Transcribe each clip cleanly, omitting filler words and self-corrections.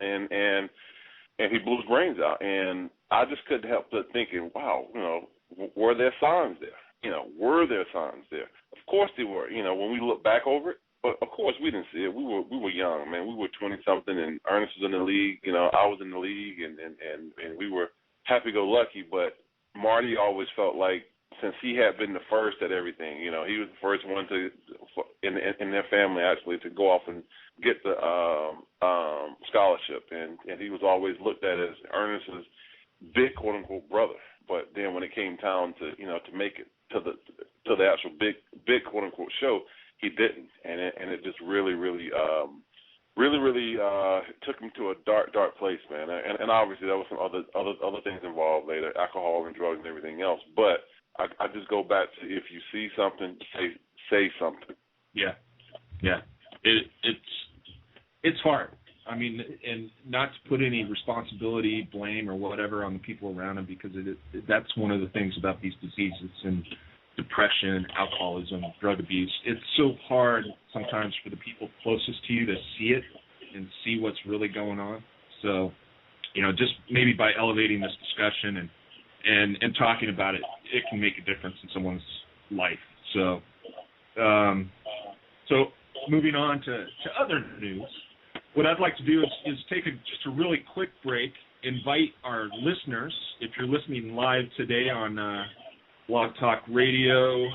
and he blew his brains out. And I just couldn't help but thinking, wow, were there signs there? Were there signs there? Of course there were. When we look back over it, but of course we didn't see it. We were young, man. We were 20-something, and Ernest was in the league. I was in the league, and we were happy-go-lucky. But Marty always felt like, since he had been the first at everything, he was the first one in their family actually to go off and get the scholarship, and he was always looked at as Ernest's big quote unquote brother. But then when it came time to to make it to the actual big quote unquote show, he didn't, and it just really took him to a dark place, man. And obviously there was some other things involved later, alcohol and drugs and everything else. But I just go back to, if you see something, say something. Yeah. It's hard. I mean, and not to put any responsibility, blame, or whatever on the people around him, because that's one of the things about these diseases and depression, alcoholism, drug abuse. It's so hard sometimes for the people closest to you to see it and see what's really going on. So, just maybe by elevating this discussion and talking about it, it can make a difference in someone's life. So, moving on to other news, what I'd like to do is take just a really quick break, invite our listeners, if you're listening live today on Blog Talk Radio,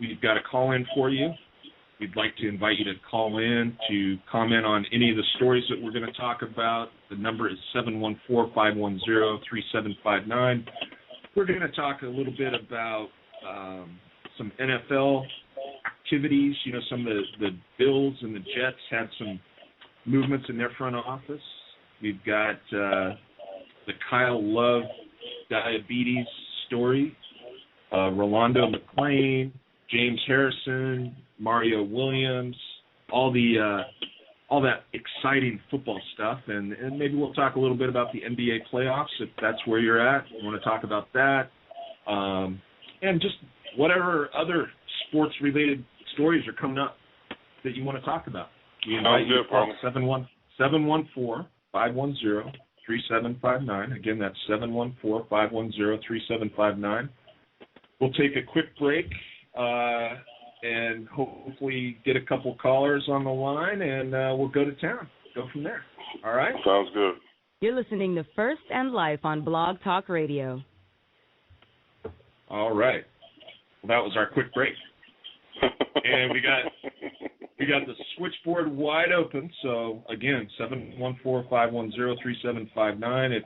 we've got a call-in for you. We'd like to invite you to call in to comment on any of the stories that we're going to talk about. The number is 714-510-3759. We're going to talk a little bit about some NFL activities. Some of the Bills and the Jets had some movements in their front office. We've got the Kyle Love diabetes story, Rolando McClain, James Harrison, Mario Williams, all that exciting football stuff, and maybe we'll talk a little bit about the NBA playoffs if that's where you're at. We want to talk about that, and just whatever other sports-related stories are coming up that you want to talk about. We invite you to call 714-510-3759. Again, that's 714-510-3759. We'll take a quick break and hopefully get a couple callers on the line, and we'll go to town. Go from there. All right? Sounds good. You're listening to First and Life on Blog Talk Radio. All right. Well, that was our quick break. And we got the switchboard wide open. So again, 714-510-3759. If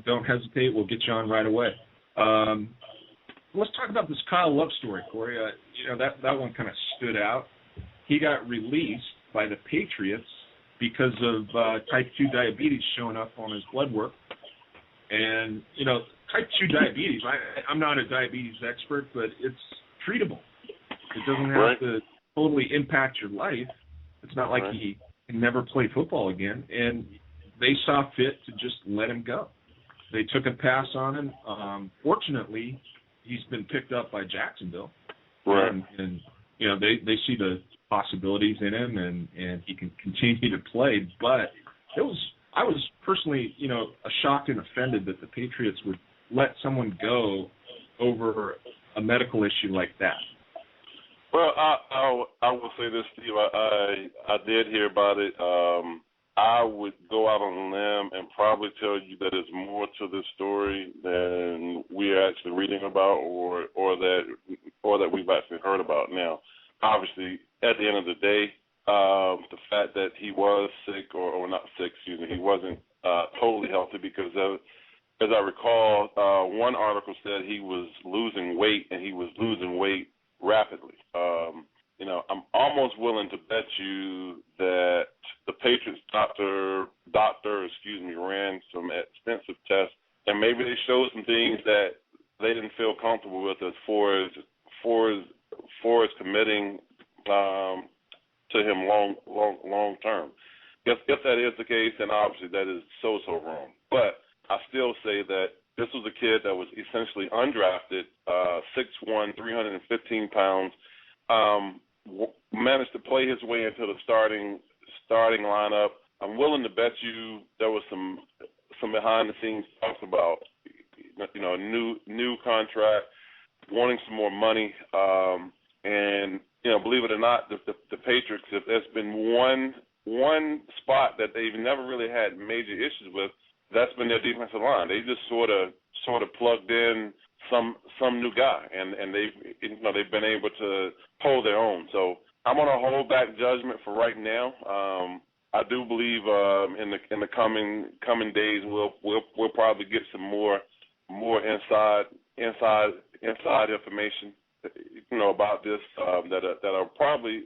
don't hesitate, we'll get you on right away. Let's talk about this Kyle Love story, Corey. That one kind of stood out. He got released by the Patriots because of type 2 diabetes showing up on his blood work. And type 2 diabetes. I'm not a diabetes expert, but it's treatable. It doesn't have to totally impact your life. It's not like he can never play football again. And they saw fit to just let him go. They took a pass on him. Fortunately, he's been picked up by Jacksonville. Right. And they see the possibilities in him, and he can continue to play. But I was personally, shocked and offended that the Patriots would let someone go over a medical issue like that. Well, I will say this, Steve. I did hear about it. I would go out on a limb and probably tell you that there's more to this story than we're actually reading about, or that we've actually heard about. Now, obviously, at the end of the day, the fact that he was sick, or not sick, he wasn't totally healthy, because as I recall, one article said he was losing weight, and he was losing weight rapidly. I'm almost willing to bet you that the Patriots doctor, ran some extensive tests, and maybe they showed some things that they didn't feel comfortable with as far as committing to him long term. If that is the case, then obviously that is so wrong. But I still say that this was a kid that was essentially undrafted, 6'1", 315 pounds, managed to play his way into the starting lineup, I'm willing to bet you there was some behind the scenes talks about, a new contract, wanting some more money, and believe it or not, the Patriots, if there's been one spot that they've never really had major issues with, that's been their defensive line. They just sort of plugged in some new guy, and they've been able to hold their own. So I'm gonna hold back judgment for right now. I do believe in the coming days we'll probably get some more inside information, about this that'll probably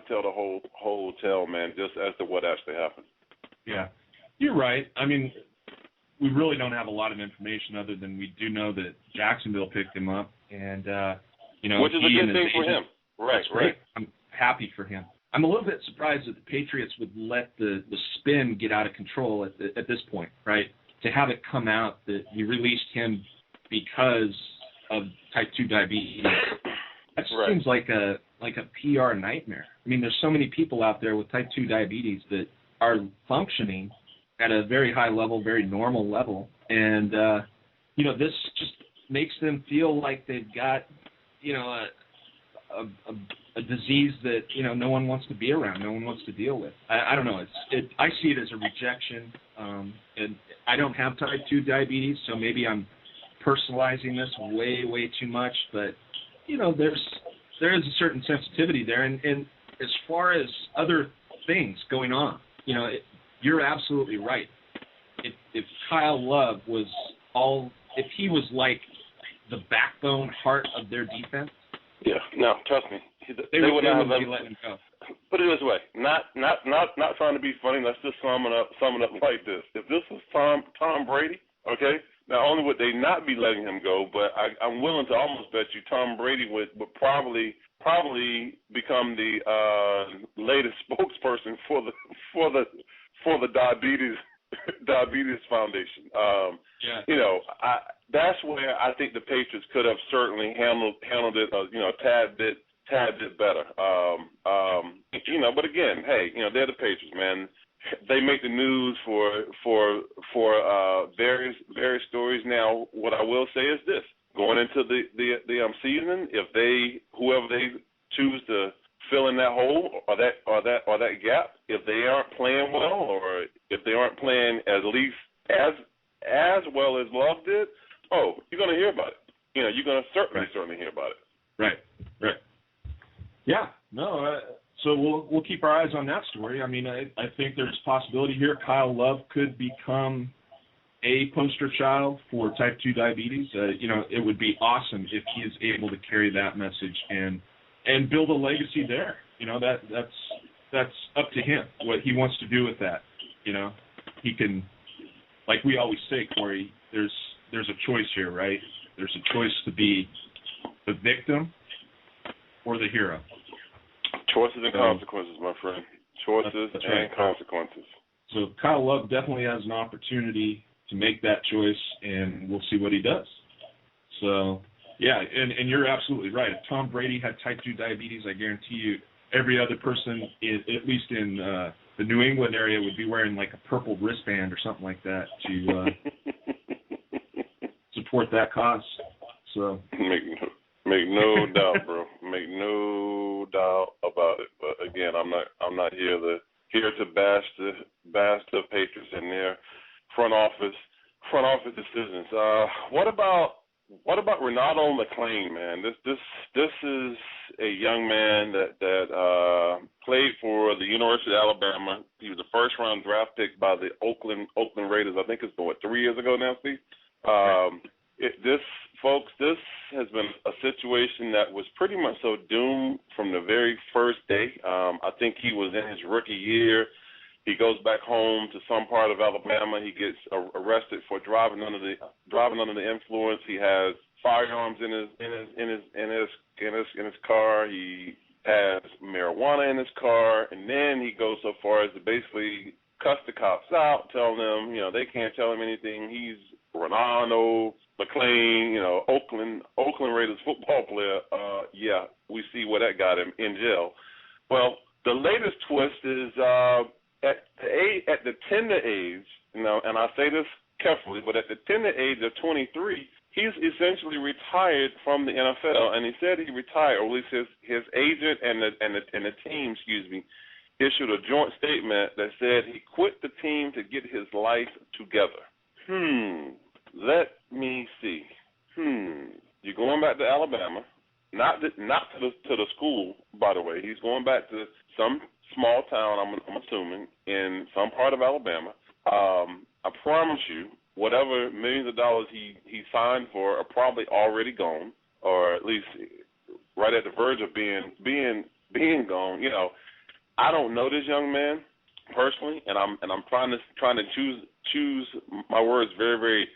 tell the whole tale, man, just as to what actually happened. Yeah, you're right. I mean, we really don't have a lot of information other than we do know that Jacksonville picked him up, and which is a good thing for him. Right, right. I'm happy for him. I'm a little bit surprised that the Patriots would let the spin get out of control at this point, right? To have it come out that he released him because of type 2 diabetes. That seems like a PR nightmare. I mean, there's so many people out there with type 2 diabetes that are functioning at a very high level, very normal level, and this just makes them feel like they've got a disease that no one wants to be around, no one wants to deal with. I don't know. I see it as a rejection, and I don't have type 2 diabetes, so maybe I'm personalizing this way too much. But there is a certain sensitivity there, and as far as other things going on, you're absolutely right. If Kyle Love was if he was like the backbone heart of their defense. Yeah, no, trust me. They would not be letting him go. Put it this way, not trying to be funny. Let's just sum it up like this. If this was Tom Brady, okay, not only would they not be letting him go, but I'm willing to almost bet you Tom Brady would probably become the latest spokesperson for the diabetes foundation. That's where I think the Patriots could have certainly handled it, a tad bit better. But again, hey, they're the Patriots, man. They make the news for various stories. Now, what I will say is this: going into the season, whoever they choose to fill in that hole or that gap, if they aren't playing well, or if they aren't playing at least as well as Love did, you're going to hear about it. You're going to certainly hear about it. Right. Yeah. No. So we'll keep our eyes on that story. I mean, I think there's a possibility here. Kyle Love could become a poster child for type 2 diabetes. It would be awesome if he is able to carry that message and build a legacy there. That's up to him what he wants to do with that. He can, like we always say, Corey, there's a choice here, right? There's a choice to be the victim or the hero. Choices and consequences, my friend. Choices and consequences. So Kyle Love definitely has an opportunity to make that choice, and we'll see what he does. So, yeah, and you're absolutely right. If Tom Brady had type 2 diabetes, I guarantee you every other person, at least in the New England area, would be wearing like a purple wristband or something like that to support that cause. So Make no doubt, bro. Make no doubt about it. But again, I'm not here to bash the Patriots and their front office decisions. What about Renato McClain, man? This is a young man that played for the University of Alabama. He was a first round draft pick by the Oakland Raiders. I think it's been 3 years ago now, Steve. This has been a situation that was pretty much so doomed from the very first day. I think he was in his rookie year. He goes back home to some part of Alabama. He gets arrested for driving under the influence. He has firearms in his car. He has marijuana in his car, and then he goes so far as to basically cuss the cops out, telling them they can't tell him anything. He's Renato McClain, Oakland Raiders football player. We see where that got him in jail. Well, the latest twist is at the tender age, you know, and I say this carefully, but at the tender age of 23, he's essentially retired from the NFL, and he said he retired, or at least his agent and the team, issued a joint statement that said he quit the team to get his life together. Let me see. You're going back to Alabama, not to the school, by the way. He's going back to some small town, I'm assuming, in some part of Alabama. I promise you, whatever millions of dollars he signed for are probably already gone, or at least right at the verge of being gone. You know, I don't know this young man personally, and I'm trying to choose my words very, very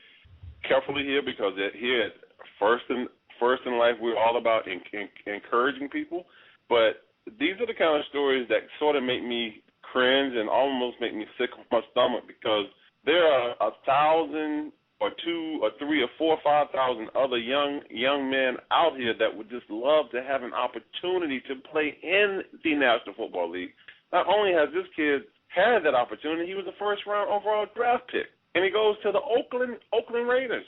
carefully here, because here at First in Life, we're all about encouraging people. But these are the kind of stories that sort of make me cringe and almost make me sick to my stomach, because there are 1,000 or 2 or 3 or 4 or 5,000 other young men out here that would just love to have an opportunity to play in the National Football League. Not only has this kid had that opportunity, he was a first-round overall draft pick, and he goes to the Oakland Raiders,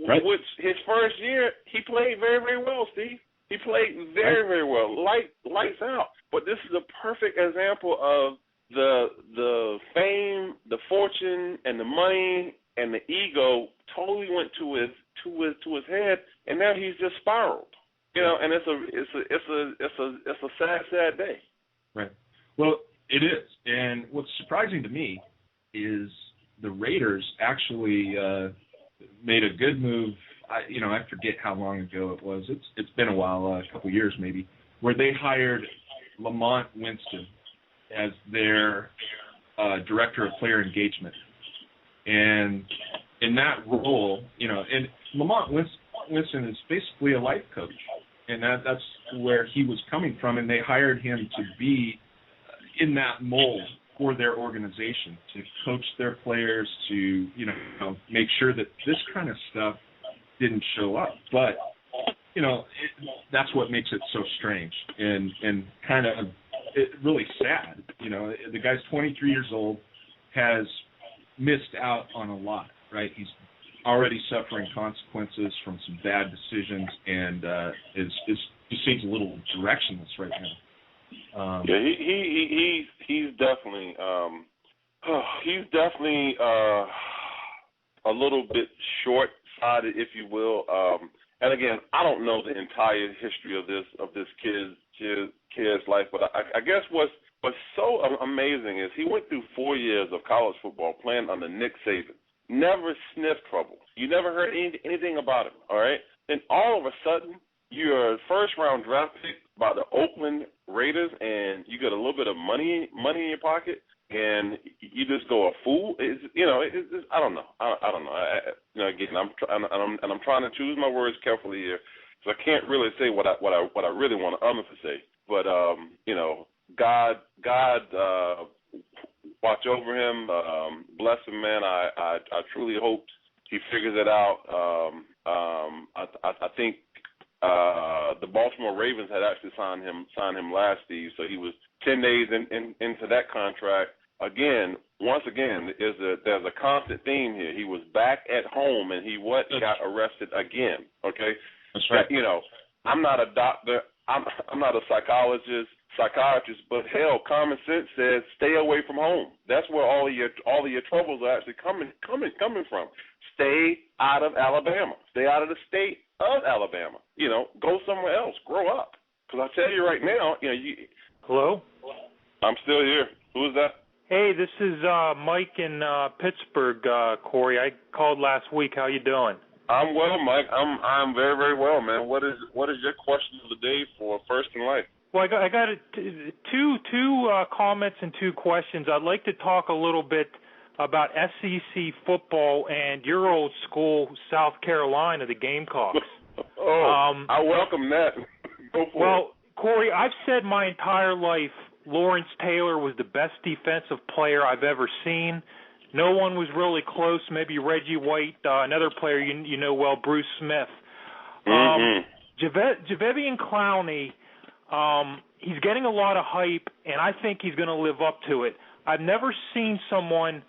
right, which his first year he played very, very well, Steve. He played very, very well, lights out. But this is a perfect example of the fame, the fortune, and the money and the ego totally went to his head, and now he's just spiraled. You know, and it's a sad day. Right. Well, it is. And what's surprising to me is the Raiders actually made a good move. I forget how long ago it was. It's been a while, a couple years maybe, where they hired Lamont Winston as their director of player engagement. And in that role, and Lamont Winston is basically a life coach, and that's where he was coming from, and they hired him to be in that mold for their organization, to coach their players, to make sure that this kind of stuff didn't show up. But that's what makes it so strange and kind of really sad. The guy's 23 years old, has missed out on a lot, right? He's already suffering consequences from some bad decisions, and he seems a little directionless right now. He's definitely a little bit short-sighted, if you will. And again, I don't know the entire history of this kid's life, but I guess what's so amazing is he went through 4 years of college football playing under Nick Saban. Never sniffed trouble. You never heard anything about him, all right? Then all of a sudden, you're a first-round draft pick by the Oakland Raiders, and you get a little bit of money in your pocket, and you just go a fool. I don't know. I don't know. Again, I'm trying to choose my words carefully here, so I can't really say what I really want others to say. But God watch over him, bless him, man. I truly hope he figures it out. I think the Baltimore Ravens had actually signed him last, Steve, so he was 10 days into that contract. Once again, there's a constant theme here. He was back at home, and he got arrested again. Okay, that's right. I'm not a doctor. I'm not a psychiatrist, but hell, common sense says stay away from home. That's where all of your troubles are actually coming from. Stay out of Alabama. Stay out of the state of Alabama. Go somewhere else. Grow up. Because I tell you right now, Hello? I'm still here. Who is that? Hey, this is Mike in Pittsburgh, Corey. I called last week. How you doing? I'm well, Mike. I'm very, very well, man. What is your question of the day for First in Life? Well, I got two comments and 2 questions. I'd like to talk a little bit about SEC football and your old school, South Carolina, the Gamecocks. I welcome that. Go for it. Well, Corey, I've said my entire life Lawrence Taylor was the best defensive player I've ever seen. No one was really close. Maybe Reggie White, another player you know well, Bruce Smith. Jadeveon Clowney, he's getting a lot of hype, and I think he's going to live up to it. I've never seen someone